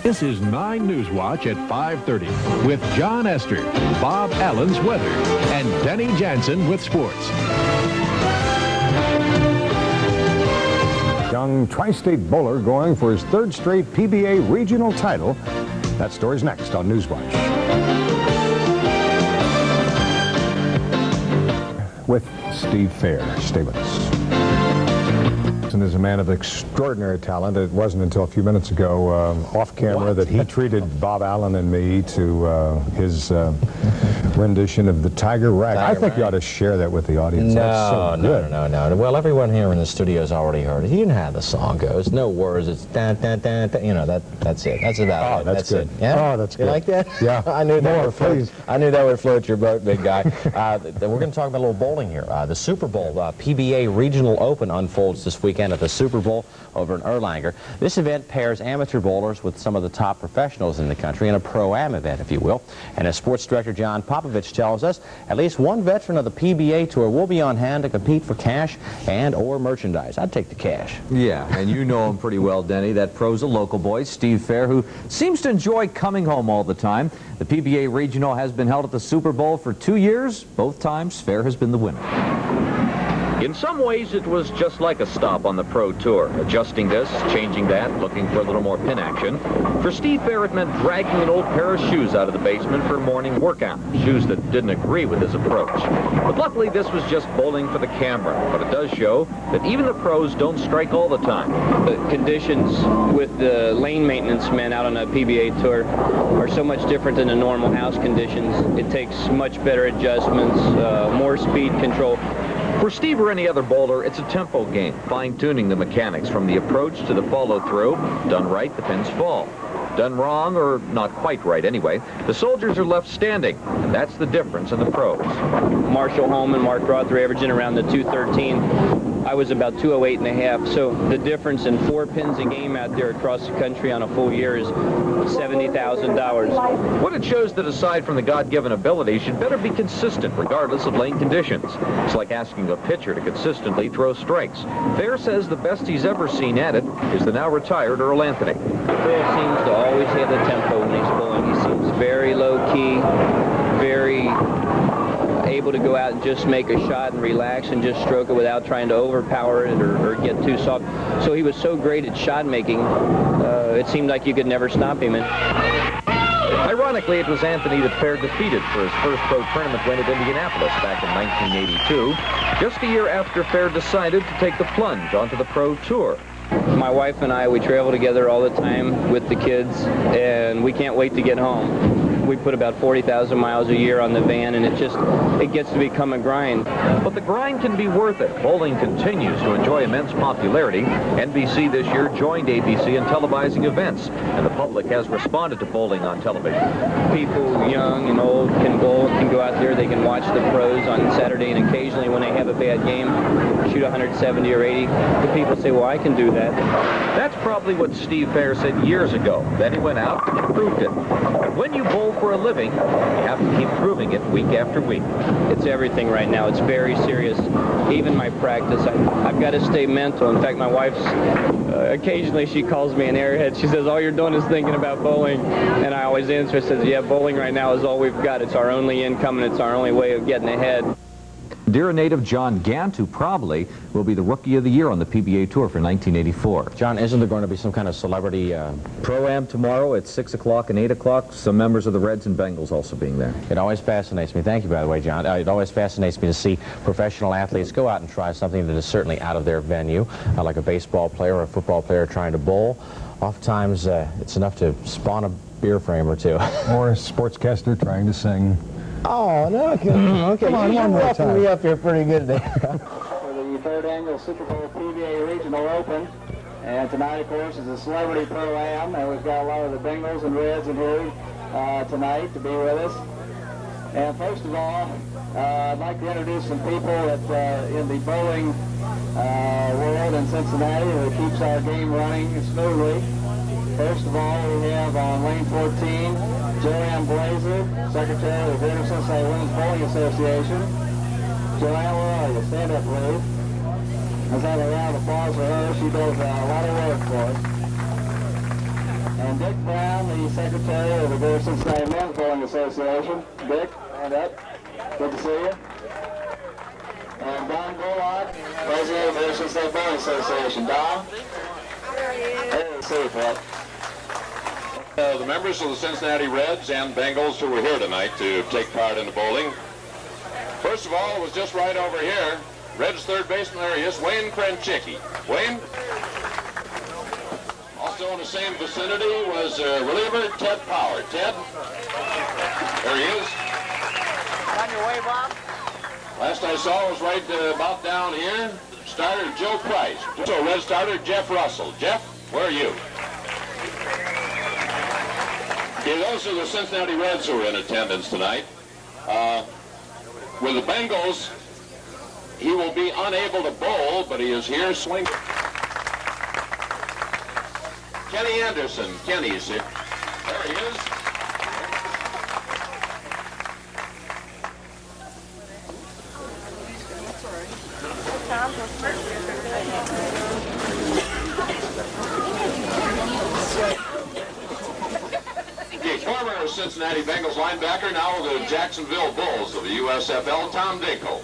This is 9 News Watch at 5:30 with John Esther, Bob Allen's weather, and Denny Jansen with sports. Young tri-state bowler going for his 3rd straight PBA regional title. That story's next on News Watch. With Steve Fair. Stay with us. And is a man of extraordinary talent. It wasn't until a few minutes ago off camera that he treated Bob Allen and me to his rendition of the Tiger Rag. I think you ought to share that with the audience. That's so good. No. Well, everyone here in the studio has already heard it. You know how the song goes. No words. It's da da da da. You know that's it. That's about it. That's good. It. Yeah? Oh, that's good. You like that? Yeah. I knew that. More, please. I knew that would float your boat, big guy. We're going to talk about a little bowling here. The Super Bowl PBA Regional Open unfolds this weekend at the Super Bowl over in Erlanger. This event pairs amateur bowlers with some of the top professionals in the country in a pro-am event, if you will. And as sports director John Popovich tells us, at least one veteran of the PBA Tour will be on hand to compete for cash and or merchandise. I'd take the cash. Yeah, and you know him pretty well, Denny. That pro's a local boy, Steve Fair, who seems to enjoy coming home all the time. The PBA Regional has been held at the Super Bowl for 2 years. Both times, Fair has been the winner. In some ways, it was just like a stop on the Pro Tour. Adjusting this, changing that, looking for a little more pin action. For Steve Fair, it meant dragging an old pair of shoes out of the basement for a morning workout. Shoes that didn't agree with his approach. But luckily, this was just bowling for the camera. But it does show that even the pros don't strike all the time. The conditions with the lane maintenance men out on a PBA tour are so much different than the normal house conditions. It takes much better adjustments, more speed control. For Steve or any other bowler, it's a tempo game, fine-tuning the mechanics from the approach to the follow-through. Done right, the pins fall. Done wrong, or not quite right anyway, the soldiers are left standing, and that's the difference in the pros. Marshall Holm and Mark Roth are averaging around the 213. I was about 208 and a half, so the difference in 4 pins a game out there across the country on a full year is $70,000. What it shows that aside from the God-given ability, should better be consistent regardless of lane conditions. It's like asking a pitcher to consistently throw strikes. Fair says the best he's ever seen at it is the now retired Earl Anthony. Earl seems to always have the tempo when he's bowling. He seems very low-key, very able to go out and just make a shot and relax and just stroke it without trying to overpower it or get too soft. So he was so great at shot making, it seemed like you could never stop him. Ironically, it was Anthony that Fair defeated for his first pro tournament win at Indianapolis back in 1982, just a year after Fair decided to take the plunge onto the Pro Tour. My wife and I, we travel together all the time with the kids, and we can't wait to get home. We put about 40,000 miles a year on the van, and it gets to become a grind. But the grind can be worth it. Bowling continues to enjoy immense popularity. NBC this year joined ABC in televising events, and the public has responded to bowling on television. People young and old can bowl, can go out there, they can watch the pros on Saturday, and occasionally when they have a bad game, shoot 170 or 80, the people say, well, I can do that. That's probably what Steve Fair said years ago. Then he went out and proved it. But when you bowl for a living, you have to keep proving it week after week. It's everything right now. It's very serious. Even my practice, I've got to stay mental. In fact, my wife's, occasionally she calls me an airhead. She says, all you're doing is thinking about bowling. And I always answer, says, yeah, bowling right now is all we've got. It's our only income, and it's our only way of getting ahead. Deer native John Gant, who probably will be the Rookie of the Year on the PBA Tour for 1984. John, isn't there going to be some kind of celebrity Pro-Am tomorrow at 6 o'clock and 8 o'clock. Some members of the Reds and Bengals also being there. It always fascinates me. Thank you, by the way, John. It always fascinates me to see professional athletes go out and try something that is certainly out of their venue, like a baseball player or a football player trying to bowl. Oftentimes, it's enough to spawn a beer frame or two. Or a sportscaster trying to sing. Oh, no. Okay. Come on, one more time. Me up here pretty good there. For the 3rd annual Super Bowl PBA Regional Open. And tonight, of course, is a celebrity pro-am. And we've got a lot of the Bengals and Reds in here tonight to be with us. And first of all, I'd like to introduce some people that in the bowling world in Cincinnati that keeps our game running smoothly. First of all, we have on lane 14, Joanne Blazer, Secretary of the Greater Cincinnati Women's Bowling Association. Joanne, where are you? Stand up, please. Let's have a round of applause for her. She does a lot of work for us. And Dick Brown, the secretary of the Greater Cincinnati Men's Bowling Association. Dick, stand up. Good to see you. And Don Bullock, president of the Greater Cincinnati Bowling Association. Don? Hey, see you, Fred. The members of the Cincinnati Reds and Bengals who were here tonight to take part in the bowling. First of all, it was just right over here. Reds third baseman, there he is, Wayne Krenchicki. Wayne? Also in the same vicinity was reliever Ted Power. Ted? There he is. On your way, Bob? Last I saw was right about down here. Starter Joe Price. So Red starter Jeff Russell. Jeff, where are you? Okay, those are the Cincinnati Reds who are in attendance tonight. With the Bengals, he will be unable to bowl, but he is here swinging. Kenny Anderson. Kenny's here. There he is. Okay, former Cincinnati Bengals linebacker, now the Jacksonville Bulls of the USFL, Tom Dinko.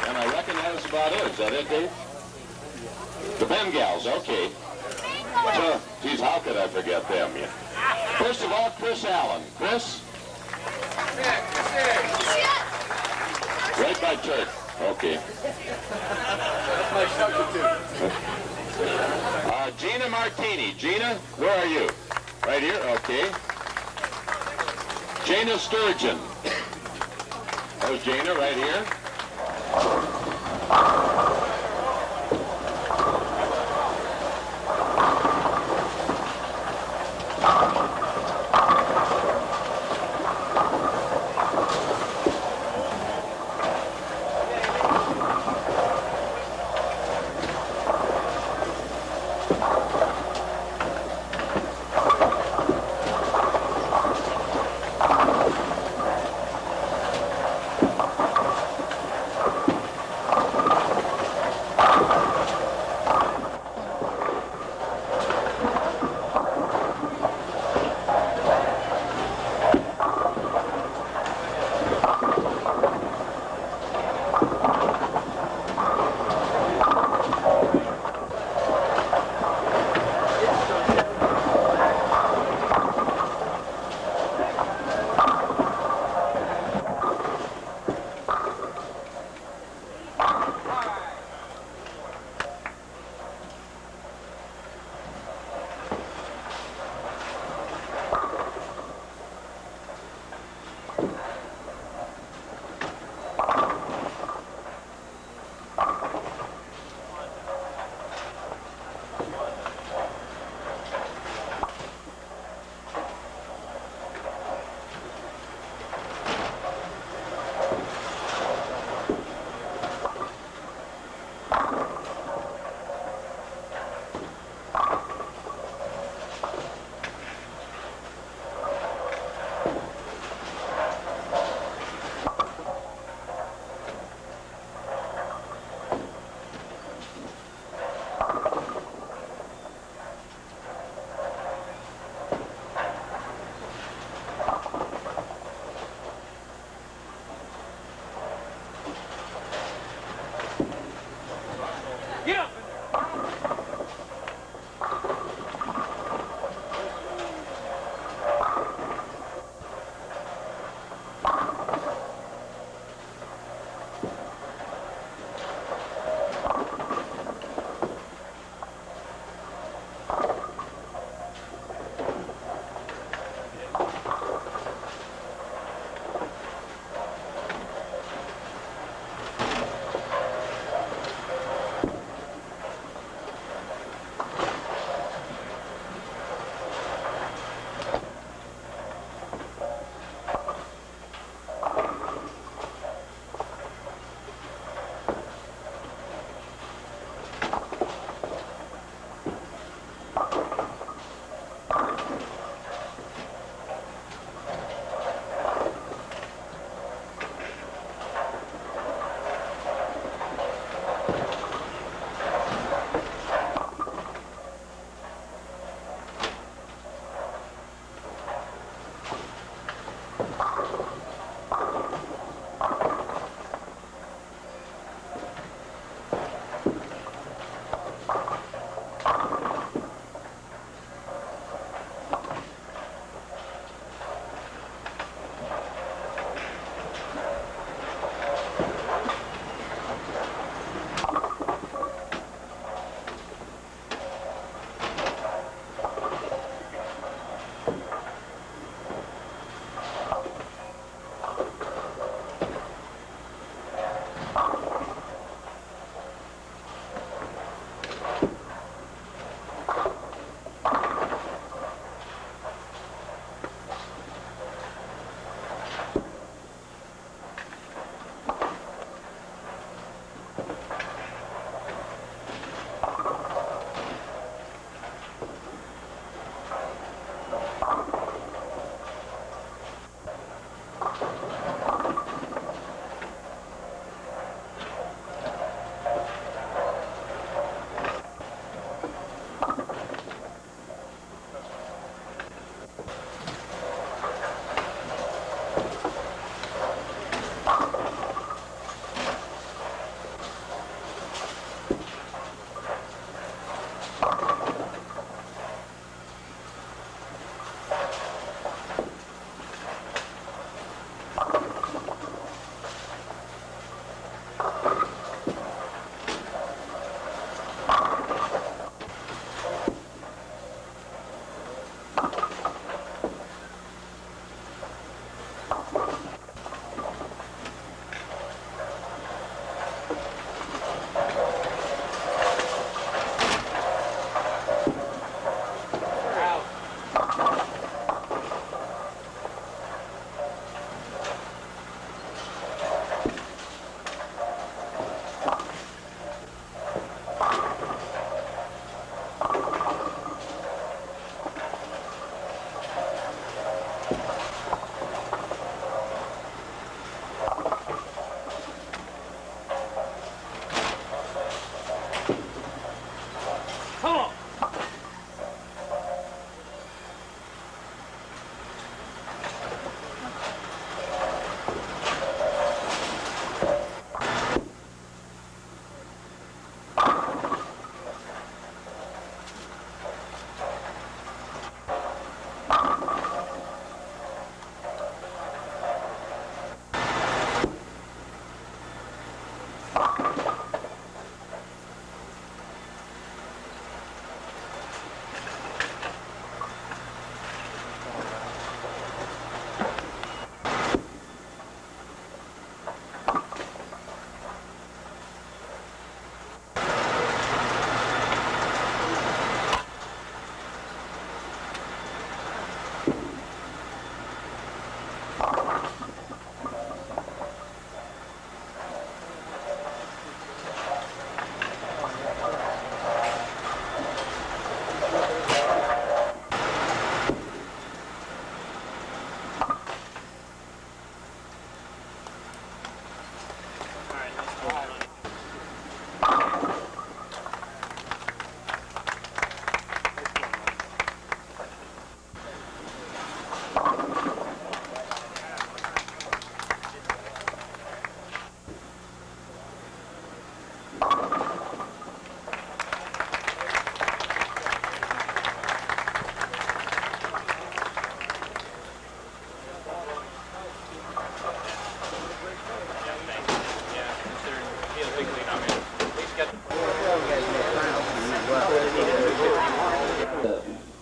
And I reckon that is about it. Is that it, Dave? The Bengals, okay. So, geez, how could I forget them? Yeah. First of all, Chris Allen. Chris? Right by Turk. Okay. That's my substitute. Gina Martini. Gina, where are you? Right here? Okay. Jana Sturgeon. There's Jana right here.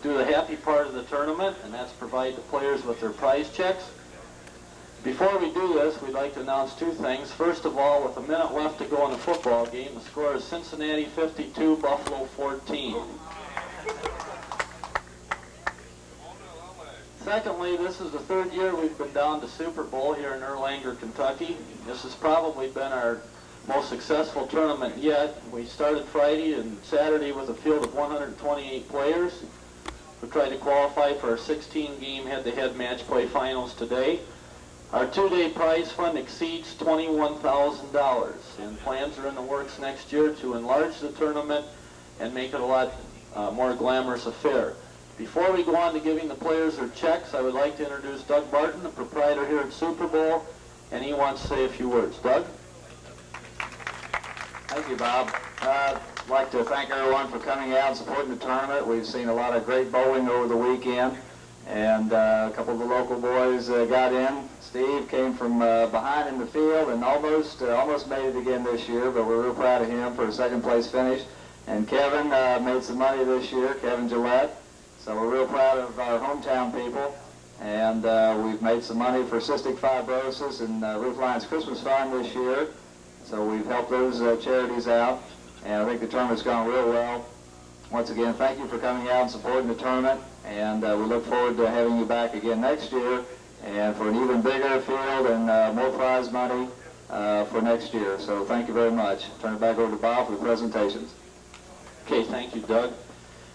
Do the happy part of the tournament, and that's provide the players with their prize checks. Before we do this, we'd like to announce two things. First of all, with a minute left to go in the football game, the score is Cincinnati 52, Buffalo 14. Secondly, this is the third year we've been down to Super Bowl here in Erlanger, Kentucky. This has probably been our most successful tournament yet. We started Friday and Saturday with a field of 128 players who tried to qualify for our 16-game head-to-head match play finals today. Our two-day prize fund exceeds $21,000, and plans are in the works next year to enlarge the tournament and make it a lot more glamorous affair. Before we go on to giving the players their checks, I would like to introduce Doug Barton, the proprietor here at Super Bowl, and he wants to say a few words. Doug? Thank you, Bob. I'd like to thank everyone for coming out and supporting the tournament. We've seen a lot of great bowling over the weekend, and a couple of the local boys got in. Steve came from behind in the field and almost made it again this year, but we're real proud of him for a second-place finish. And Kevin made some money this year, Kevin Gillette. So we're real proud of our hometown people. And we've made some money for cystic fibrosis and Roof Lions Christmas Fund this year. So we've helped those charities out, and I think the tournament's gone real well. Once again, thank you for coming out and supporting the tournament, and we look forward to having you back again next year, and for an even bigger field and more prize money for next year. So thank you very much. Turn it back over to Bob for the presentations. Okay, thank you, Doug.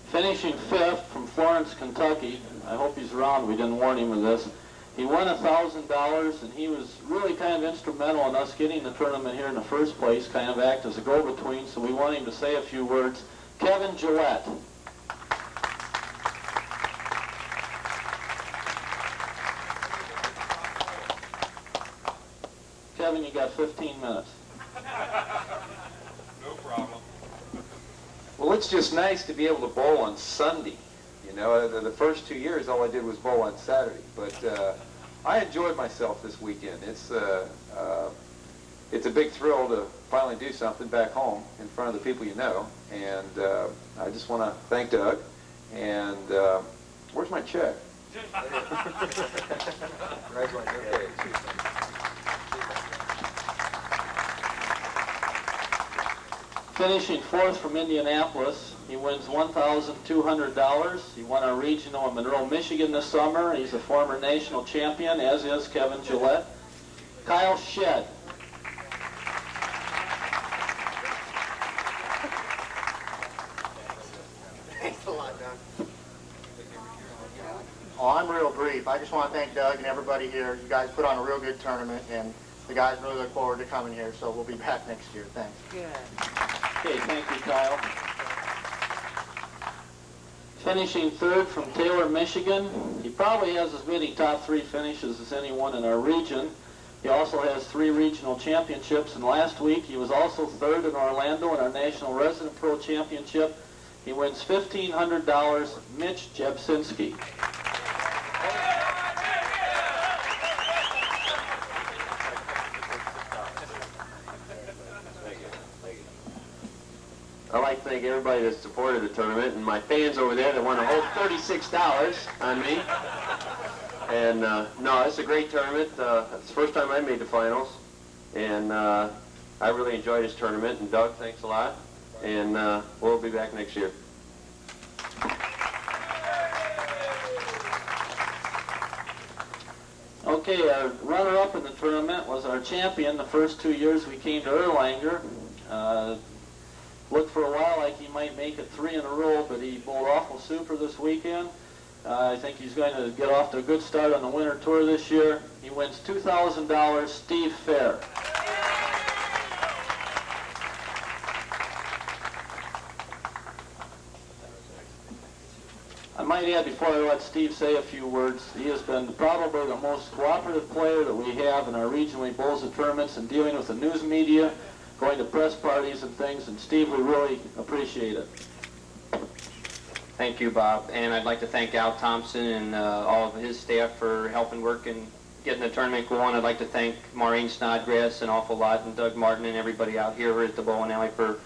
Finishing fifth from Florence, Kentucky. I hope he's around. We didn't warn him of this. He won $1,000, and he was really kind of instrumental in us getting the tournament here in the first place, kind of act as a go-between, so we want him to say a few words. Kevin Gillette. Kevin, you got 15 minutes. No problem. Well, it's just nice to be able to bowl on Sunday. You know, the first 2 years, all I did was bowl on Saturday. But I enjoyed myself this weekend. It's it's a big thrill to finally do something back home in front of the people you know. And I just want to thank Doug. And where's my check? Finishing fourth from Indianapolis, he wins $1,200. He won our regional in Monroe, Michigan this summer. He's a former national champion, as is Kevin Gillette. Kyle Shedd. Thanks a lot, Doug. Oh, I'm real brief. I just want to thank Doug and everybody here. You guys put on a real good tournament, and the guys really look forward to coming here, so we'll be back next year. Thanks. Okay, thank you, Kyle. Finishing third from Taylor, Michigan. He probably has as many top 3 finishes as anyone in our region. He also has 3 regional championships, and last week he was also third in Orlando in our National Resident Pro Championship. He wins $1,500, Mitch Jebsinski. I'd like to thank everybody that supported the tournament, and my fans over there that won a whole $36 on me. And no, it's a great tournament. It's the first time I made the finals, and I really enjoyed this tournament. And Doug, thanks a lot, and we'll be back next year. Okay, our runner-up in the tournament was our champion the first 2 years we came to Erlanger. Looked for a while like he might make it 3 in a row, but he bowled awful super this weekend. I think he's going to get off to a good start on the winter tour this year. He wins $2,000, Steve Fair. I might add, before I let Steve say a few words, he has been probably the most cooperative player that we have in our region when he bowls the tournaments and dealing with the news media, going to press parties and things, and Steve, we really appreciate it. Thank you, Bob, and I'd like to thank Al Thompson and all of his staff for helping work and getting the tournament going. I'd like to thank Maureen Snodgrass an awful lot, and Doug Martin and everybody out here at the bowling alley for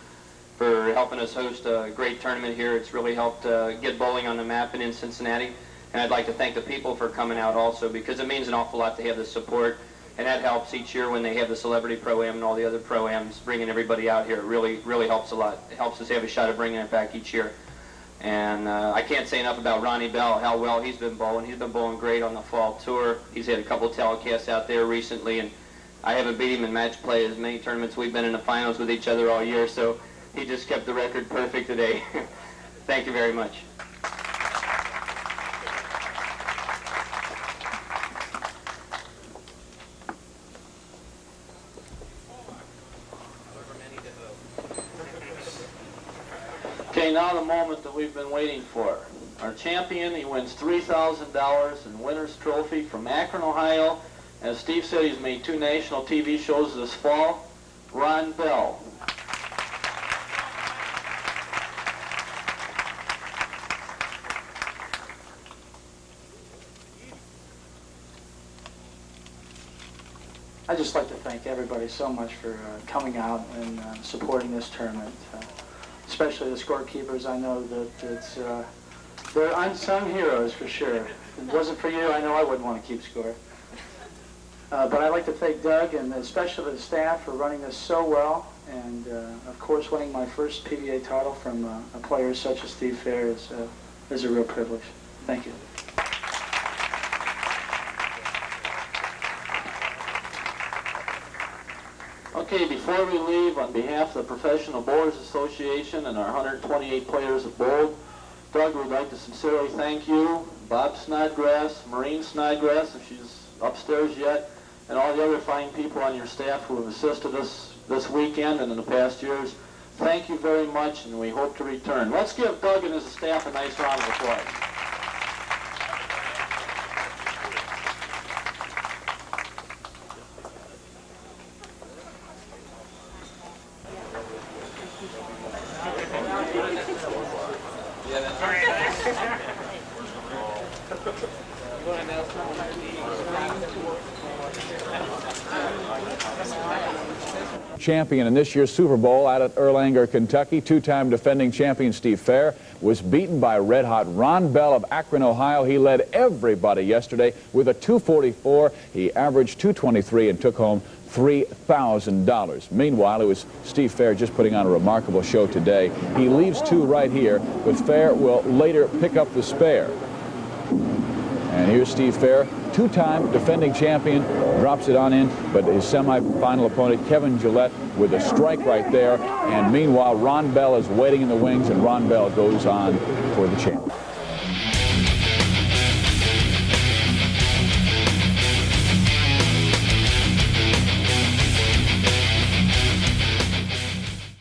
helping us host a great tournament here. It's really helped get bowling on the map and in Cincinnati. And I'd like to thank the people for coming out also, because it means an awful lot to have the support. And that helps each year when they have the Celebrity Pro-Am and all the other Pro-Ams, bringing everybody out here. It really helps a lot. It helps us have a shot at bringing it back each year. And I can't say enough about Ronnie Bell, how well he's been bowling. He's been bowling great on the fall tour. He's had a couple telecasts out there recently, and I haven't beat him in match play as many tournaments. We've been in the finals with each other all year, so he just kept the record perfect today. Thank you very much. Okay, now the moment that we've been waiting for. Our champion, he wins $3,000 in winner's trophy from Akron, Ohio. As Steve said, he's made 2 national TV shows this fall. Ron Bell. I'd just like to thank everybody so much for coming out and supporting this tournament, especially the scorekeepers. I know that they're unsung heroes for sure. If it wasn't for you, I know I wouldn't want to keep score. But I'd like to thank Doug and especially the staff for running this so well, and of course winning my first PBA title from a player such as Steve Fair is a real privilege. Thank you. Okay, before we leave, on behalf of the Professional Bowlers Association and our 128 players of bowled, Doug would like to sincerely thank you, Bob Snodgrass, Maureen Snodgrass, if she's upstairs yet, and all the other fine people on your staff who have assisted us this weekend and in the past years. Thank you very much, and we hope to return. Let's give Doug and his staff a nice round of applause. Champion in this year's Super Bowl out at Erlanger, Kentucky, two-time defending champion Steve Fair was beaten by red-hot Ron Bell of Akron, Ohio. He led everybody yesterday with a 244. He averaged 223 and took home $3,000. Meanwhile, it was Steve Fair just putting on a remarkable show today. He leaves two right here, but Fair will later pick up the spare. And here's Steve Fair, two-time defending champion, drops it on in, but his semifinal opponent, Kevin Gillette, with a strike right there. And meanwhile, Ron Bell is waiting in the wings, and Ron Bell goes on for the championship.